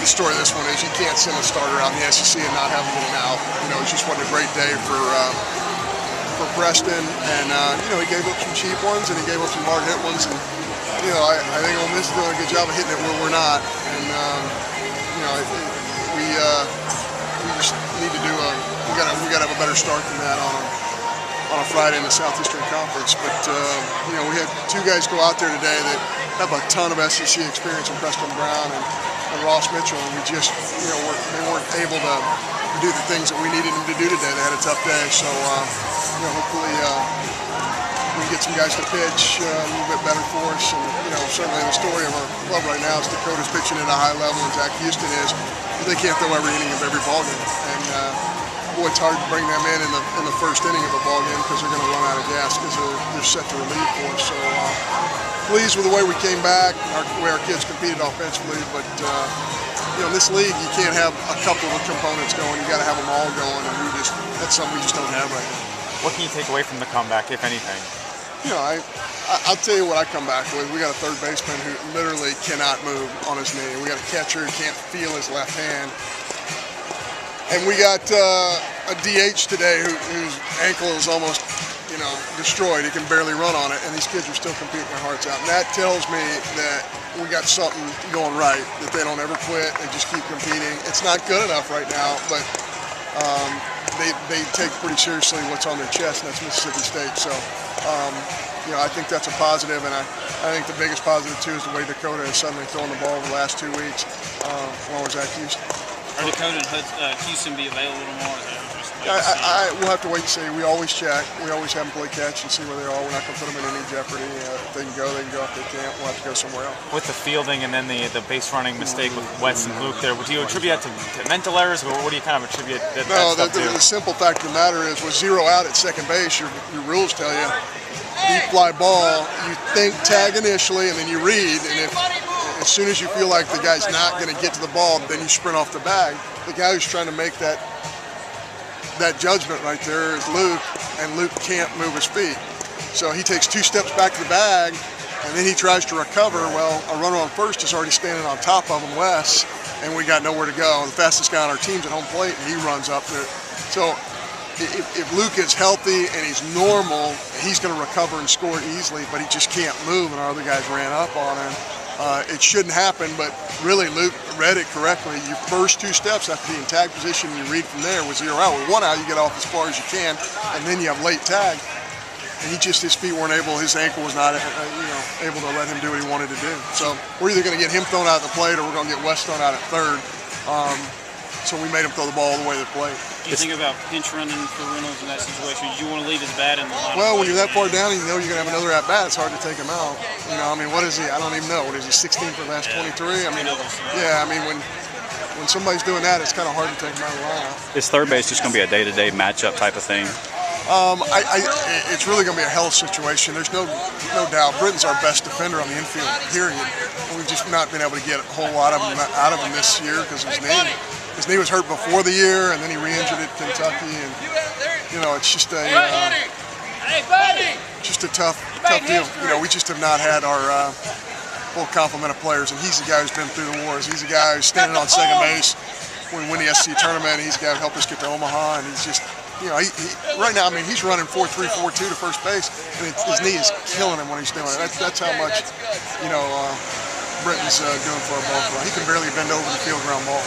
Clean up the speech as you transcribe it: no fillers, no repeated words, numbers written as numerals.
the story of this one is you can't send a starter out in the SEC and not have him get an out. It just wasn't a great day for Preston, and he gave up some cheap ones and he gave up some hard hit ones, and I think Ole Miss is doing a good job of hitting it where we're not, and we just need to do we got to have a better start than that on a Friday in the Southeastern Conference. But we had two guys go out there today that have a ton of SEC experience in Preston Brown and Ross Mitchell, and we just they weren't able to do the things that we needed them to do today. They had a tough day, so hopefully we can get some guys to pitch a little bit better for us. And certainly the story of our club right now is Dakota's pitching at a high level, and Zach Houston is. They can't throw every inning of every ball game, and boy, it's hard to bring them in the first inning of a ball game because they're going to run out of gas because they're set to relieve for us. So pleased with the way we came back, the way our kids competed offensively, but in this league you can't have a couple of components going. You got to have them all going, and that's something we just don't have right now. What can you take away from the comeback, if anything? I'll tell you what I come back with. We got a third baseman who literally cannot move on his knee. We got a catcher who can't feel his left hand. And we got a DH today whose ankle is almost, destroyed. He can barely run on it, and these kids are still competing their hearts out. And that tells me that we got something going right, that they don't ever quit. They just keep competing. It's not good enough right now, but they take pretty seriously what's on their chest, and that's Mississippi State. So, I think that's a positive, and I think the biggest positive, too, is the way Dakota has suddenly thrown the ball over the last 2 weeks, along with Zach Houston. Are Dakota and Houston be available tomorrow? We'll have to wait and see. We always check. We always have them play catch and see where they are. We're not going to put them in any jeopardy. If they can go, they can go. If they can't, we'll have to go somewhere else. With the fielding and then the base running mistake with Wetz and Luke there, do you attribute that to mental errors, or what do you kind of attribute that stuff to? The simple fact of the matter is with 0 out at second base, your rules tell you deep fly ball, you think tag initially and then you read, and as soon as you feel like the guy's not going to get to the ball, then you sprint off the bag. The guy who's trying to make that judgment right there is Luke, and Luke can't move his feet. So he takes 2 steps back to the bag, and then he tries to recover. Well, a runner on first is already standing on top of him, Wes, and we got nowhere to go. The fastest guy on our team's at home plate, and he runs up there. So if Luke is healthy and he's normal, he's going to recover and score easily, but he just can't move, and our other guys ran up on him. It shouldn't happen, but really Luke read it correctly. Your first 2 steps have to be in tag position, and you read from there with 0 out. With 1 out, you get off as far as you can, and then you have late tag. And his feet weren't able, his ankle was not able to let him do what he wanted to do. So we're either going to get him thrown out at the plate or we're going to get West thrown out at third. So we made him throw the ball all the way to the plate. Do you think about pinch running for Reynolds in that situation? Do you want to leave his bat in the line? Well, when you're that far down and you know you're going to have another at-bat, it's hard to take him out. What is he? I don't even know. What is he, 16 for the last 23? When somebody's doing that, it's kind of hard to take him out of the lineup. Is third base just going to be a day-to-day matchup type of thing? It's really going to be a health situation. There's no doubt. Britton's our best defender on the infield, period. We've just not been able to get a whole lot of him out of him this year because of his knee. His knee was hurt before the year, and then he re-injured it at Kentucky, and it's just a tough deal. We just have not had our full complement of players, and he's the guy who's been through the wars. He's the guy who's standing on second base when we win the SEC tournament. He's the guy who helped us get to Omaha, and he's just, right now, he's running 4-3, 4-2 to first base, and his knee is killing him when he's doing it. That's how much, Britton's doing for our ball club. He can barely bend over the field ground ball.